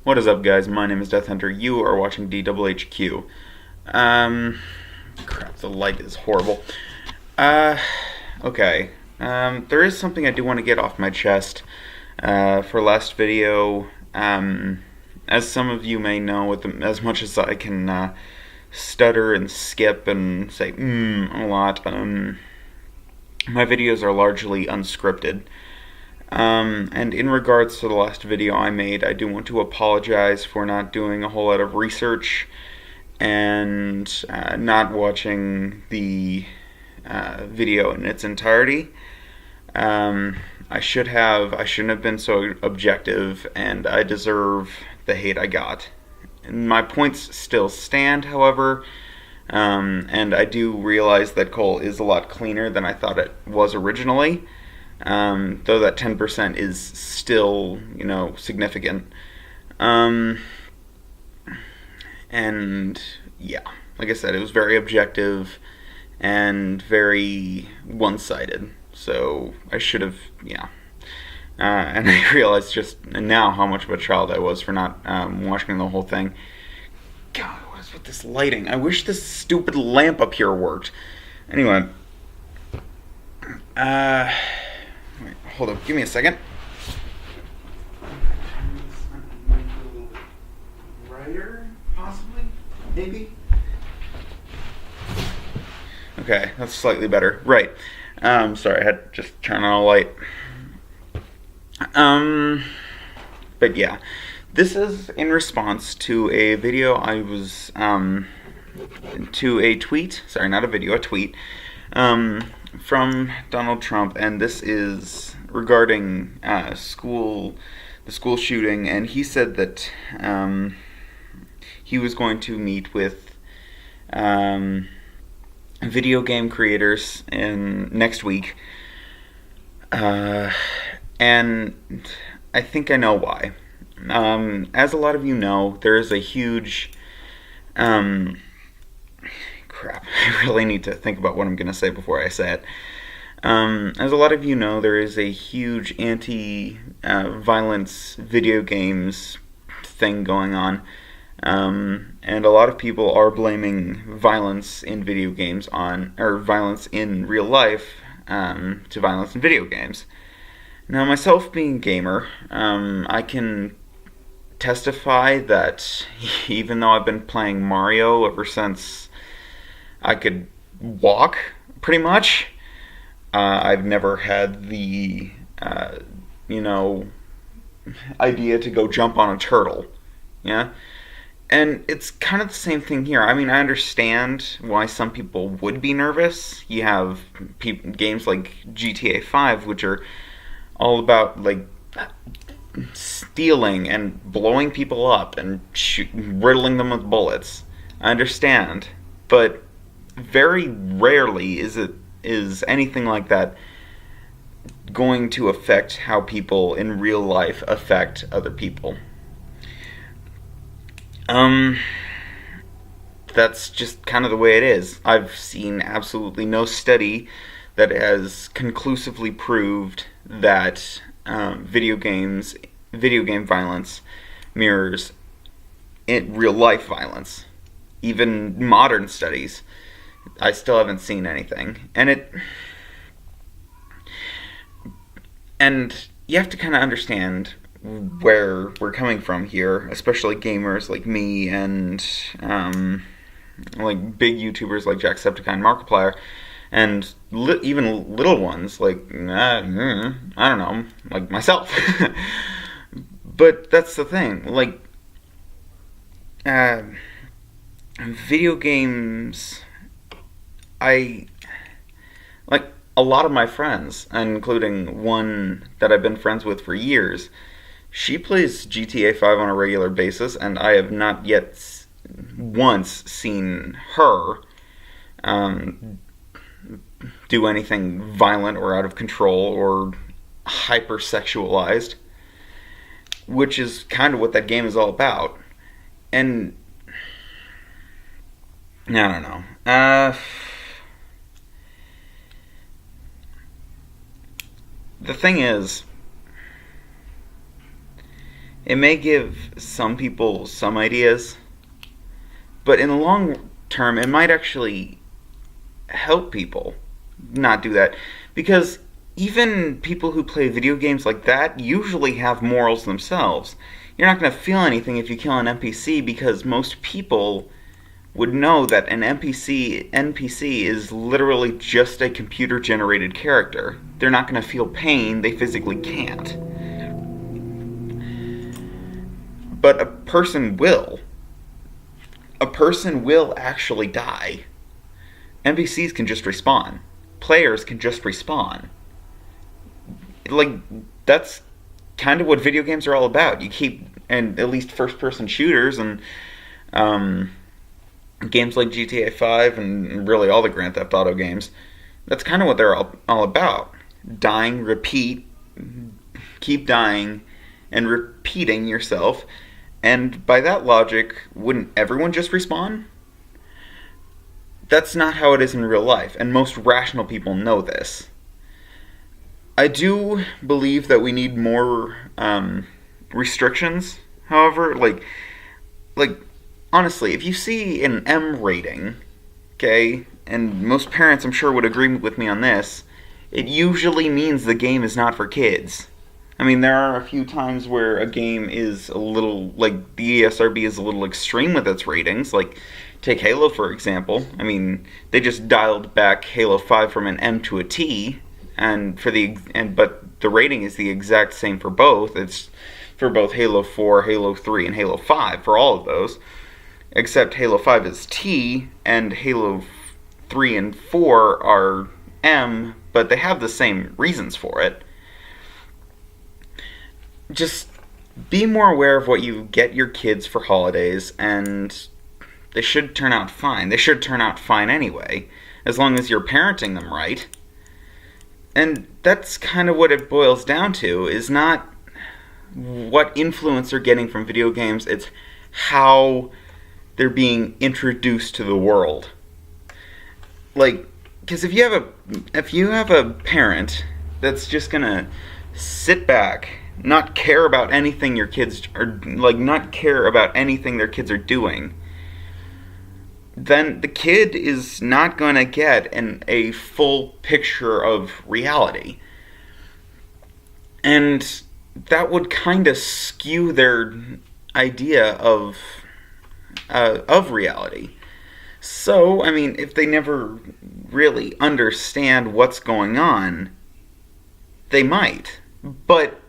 What is up, guys? My name is Death Hunter. You are watching DWHQ. Crap, the light is horrible. Okay. There is something I do want to get off my chest. For last video, as some of you may know, as much as I can stutter and skip and say a lot, my videos are largely unscripted. And in regards to the last video I made, I do want to apologize for not doing a whole lot of research and not watching the video in its entirety. I shouldn't have been so objective, and I deserve the hate I got. And my points still stand, however, and I do realize that Cole is a lot cleaner than I thought it was originally. Though that 10% is still, significant. And yeah, like I said, it was very objective and very one-sided. So I should have, and I realized just now how much of a child I was for not watching the whole thing. God, what is with this lighting? I wish this stupid lamp up here worked. Anyway, wait, hold up, give me a second. Brighter, possibly? Maybe? Okay, that's slightly better. Right. Sorry, I had to just turn on a light. But yeah. This is in response to a video to a tweet, sorry, not a video, a tweet, from Donald Trump, and this is regarding the school shooting, and he said that he was going to meet with video game creators next week, and I think I know why. As a lot of you know, there is a huge crap, I really need to think about what I'm going to say before I say it. As a lot of you know, there is a huge anti-violence video games thing going on. And a lot of people are blaming violence in video games or violence in real life, to violence in video games. Now, myself being a gamer, I can testify that even though I've been playing Mario ever since I could walk, pretty much, I've never had the, idea to go jump on a turtle, yeah? And it's kind of the same thing here. I mean, I understand why some people would be nervous. You have games like GTA 5, which are all about, stealing and blowing people up and riddling them with bullets. I understand. But very rarely is anything like that going to affect how people in real life affect other people. That's just kind of the way it is. I've seen absolutely no study that has conclusively proved that video game violence mirrors real life violence. Even modern studies, I still haven't seen anything. And you have to kind of understand where we're coming from here, especially gamers like me and like big YouTubers like Jacksepticeye and Markiplier, and even little ones like I don't know, like myself. But that's the thing, video games. A lot of my friends, including one that I've been friends with for years, she plays GTA 5 on a regular basis, and I have not yet once seen her do anything violent or out of control or hypersexualized, which is kind of what that game is all about. And I don't know. The thing is, It may give some people some ideas, but in the long term, it might actually help people not do that. Because even people who play video games like that usually have morals themselves. You're not going to feel anything if you kill an NPC because most people would know that an NPC is literally just a computer generated character. They're not going to feel pain, they physically can't. But a person will. A person will actually die. NPCs can just respawn. Players can just respawn. Like, that's kind of what video games are all about. You keep, and at least first-person shooters and games like GTA 5 and really all the Grand Theft Auto games, that's kind of what they're all about. Dying, repeat, keep dying, and repeating yourself. And by that logic, wouldn't everyone just respawn? That's not how it is in real life, and most rational people know this. I do believe that we need more restrictions, however. Like, honestly, if you see an M rating, okay, and most parents I'm sure would agree with me on this, it usually means the game is not for kids. I mean, there are a few times where a game is a little, like, the ESRB is a little extreme with its ratings, like, take Halo, for example. I mean, they just dialed back Halo 5 from an M to a T, but the rating is the exact same for both. It's for both Halo 4, Halo 3, and Halo 5, for all of those. Except Halo 5 is T, and Halo 3 and 4 are M, but they have the same reasons for it. Just be more aware of what you get your kids for holidays, and they should turn out fine. They should turn out fine anyway, as long as you're parenting them right. And that's kind of what it boils down to, is not what influence they're getting from video games, it's how they're being introduced to the world. Like, because if you have a parent that's just gonna sit back, not care about anything your kids are, like, not care about anything their kids are doing, then the kid is not going to get a full picture of reality. And that would kind of skew their idea of reality. So, I mean, if they never really understand what's going on, they might. But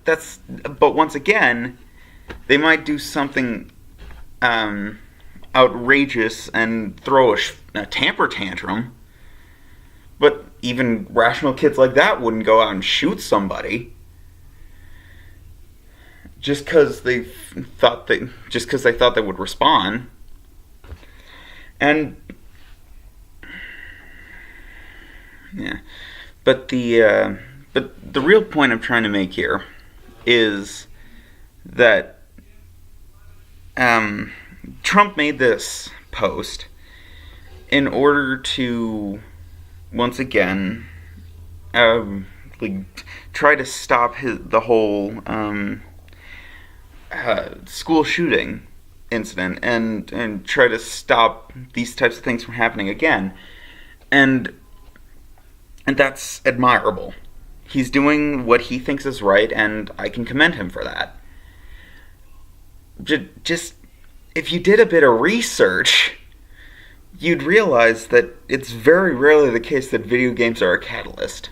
once again, they might do something outrageous and throw a temper tantrum. But even rational kids like that wouldn't go out and shoot somebody just because they thought they would respond. And yeah, but the real point I'm trying to make here is that Trump made this post in order to, once again, try to stop the whole school shooting incident and try to stop these types of things from happening again. And that's admirable. He's doing what he thinks is right, and I can commend him for that. Just, if you did a bit of research, you'd realize that it's very rarely the case that video games are a catalyst.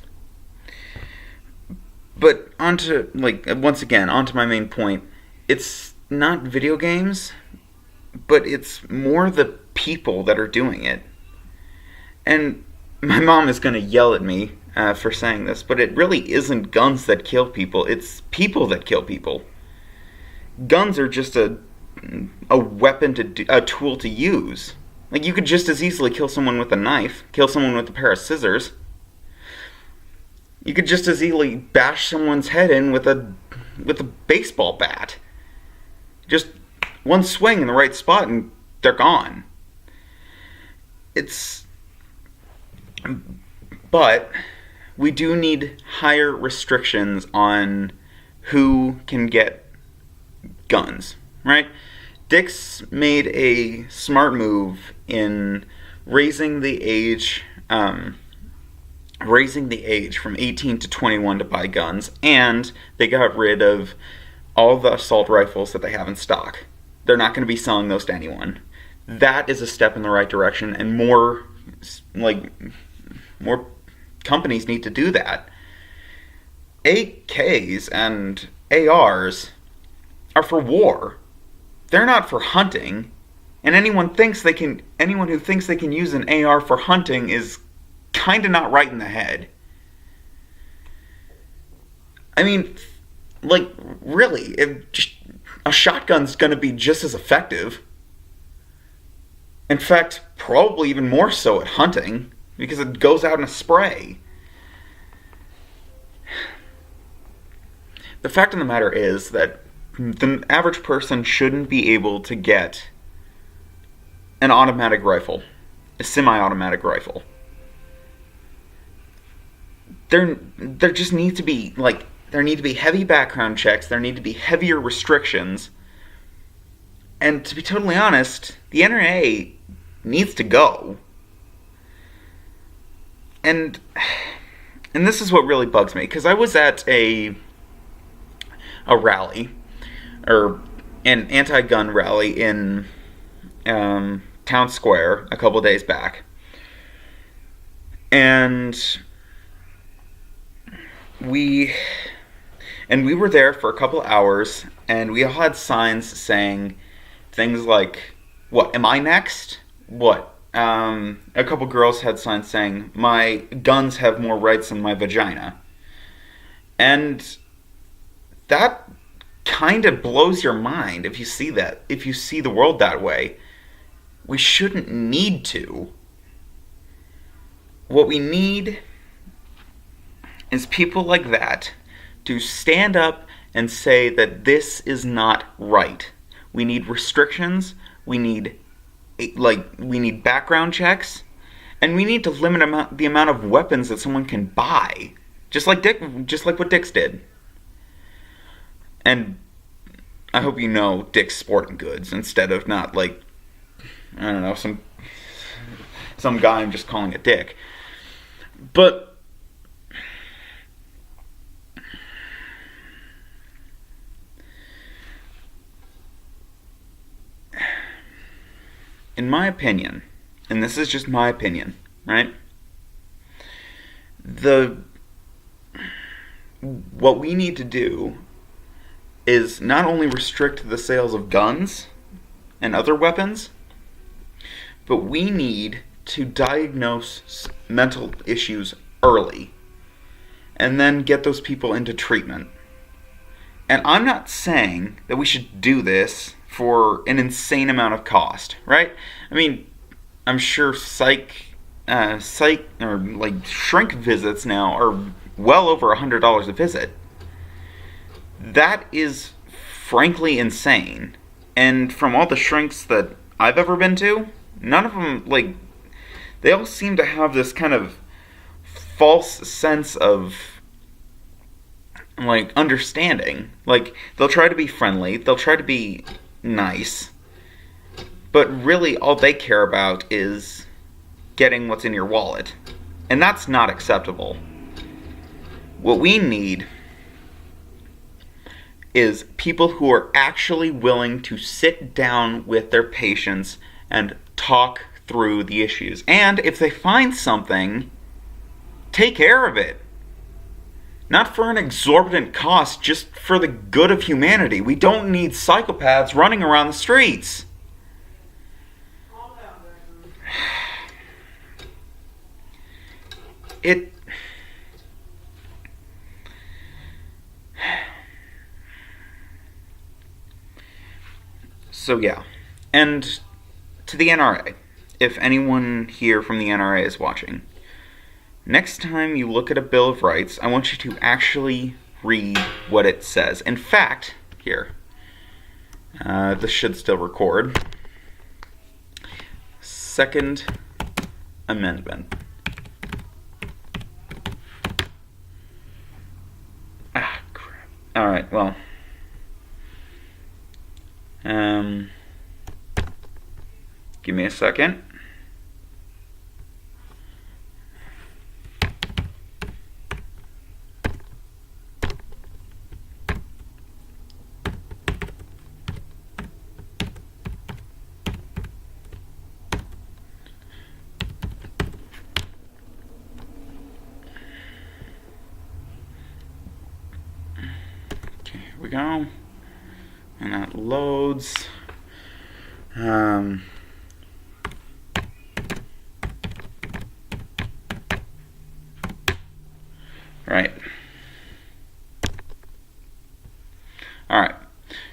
But onto my main point, it's not video games, but it's more the people that are doing it. And my mom is going to yell at me for saying this, but it really isn't guns that kill people, it's people that kill people. Guns are just a weapon, a tool to use. Like, you could just as easily kill someone with a knife, kill someone with a pair of scissors. You could just as easily bash someone's head in with a baseball bat. Just one swing in the right spot and they're gone. But we do need higher restrictions on who can get guns, right? Dick's made a smart move in raising the age from 18 to 21 to buy guns, and they got rid of all the assault rifles that they have in stock. They're not going to be selling those to anyone. That is a step in the right direction, and more companies need to do that. AKs and ARs are for war. They're not for hunting. And anyone who thinks they can use an AR for hunting is kind of not right in the head. I mean, really, a shotgun's going to be just as effective. In fact, probably even more so at hunting, because it goes out in a spray. The fact of the matter is that the average person shouldn't be able to get an automatic rifle, a semi-automatic rifle. There just needs to be, there need to be heavy background checks, there need to be heavier restrictions, and to be totally honest, the NRA needs to go. And this is what really bugs me, because I was at a rally, or an anti-gun rally in Town Square a couple days back, and we were there for a couple hours, and we all had signs saying things like, "What, am I next? What?" A couple girls had signs saying, "My guns have more rights than my vagina." And that kind of blows your mind if you see that, if you see the world that way. We shouldn't need to. What we need is people like that to stand up and say that this is not right. We need restrictions, we need background checks, and we need to limit the amount of weapons that someone can buy. Just like what Dick's did. And I hope you know Dick's Sporting Goods instead of not I don't know, some guy I'm just calling a dick. But in my opinion, and this is just my opinion, right? What we need to do is not only restrict the sales of guns and other weapons, but we need to diagnose mental issues early and then get those people into treatment. And I'm not saying that we should do this for an insane amount of cost, right? I mean, I'm sure shrink visits now are well over $100 a visit. That is frankly insane. And from all the shrinks that I've ever been to, none of them, they all seem to have this kind of false sense of, understanding. They'll try to be friendly, they'll try to be nice, but really all they care about is getting what's in your wallet. And that's not acceptable. What we need is people who are actually willing to sit down with their patients and talk through the issues. And if they find something, take care of it. Not for an exorbitant cost, just for the good of humanity. We don't need psychopaths running around the streets. So yeah, and to the NRA, if anyone here from the NRA is watching, next time you look at a Bill of Rights, I want you to actually read what it says. In fact, here, this should still record. Second Amendment. Ah, crap. Alright, well. Um, Give me a second. Okay, here we go. And that loads. Right. Alright.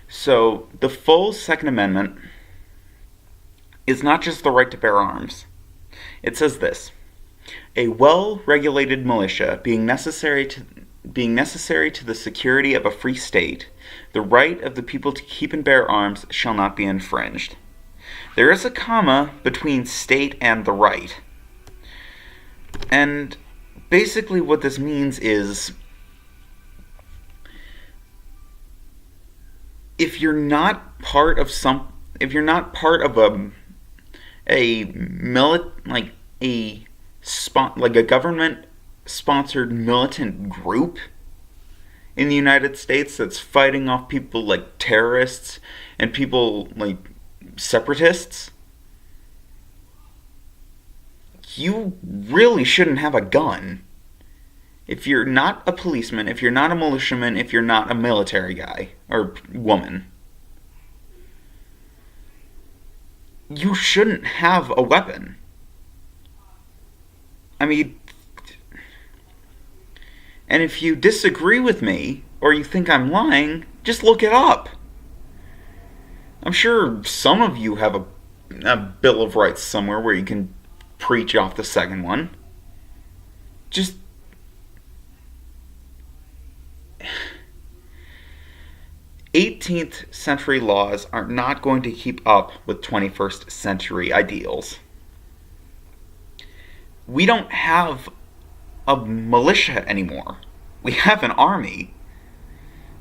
So, the full Second Amendment is not just the right to bear arms. It says this: a well-regulated militia being necessary to the security of a free state, the right of the people to keep and bear arms shall not be infringed. There is a comma between state and the right. And basically what this means is, if you're not part of a government sponsored militant group in the United States that's fighting off people like terrorists and people like separatists, you really shouldn't have a gun. If you're not a policeman, if you're not a militiaman, if you're not a military guy or woman, you shouldn't have a weapon. I mean, and if you disagree with me, or you think I'm lying, just look it up. I'm sure some of you have a Bill of Rights somewhere where you can preach off the second one. Just... 18th century laws are not going to keep up with 21st century ideals. We don't have a militia anymore. We have an army.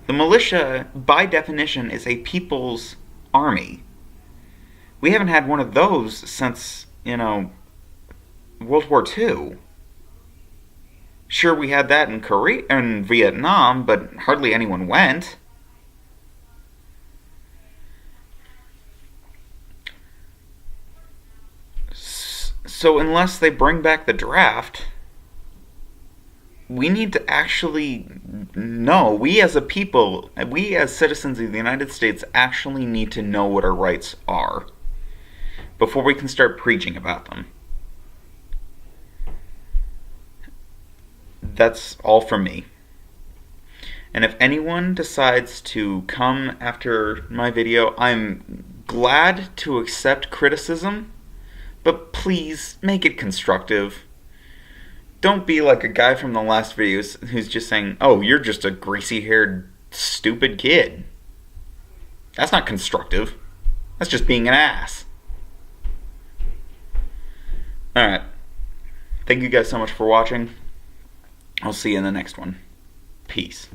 The militia, by definition, is a people's army. We haven't had one of those since, World War II. Sure, we had that in Korea and Vietnam, but hardly anyone went. So unless they bring back the draft, we need to actually know, we as a people, we as citizens of the United States actually need to know what our rights are before we can start preaching about them. That's all from me. And if anyone decides to come after my video, I'm glad to accept criticism, but please make it constructive. Don't be like a guy from the last video who's just saying, oh, you're just a greasy-haired, stupid kid. That's not constructive. That's just being an ass. Alright. Thank you guys so much for watching. I'll see you in the next one. Peace.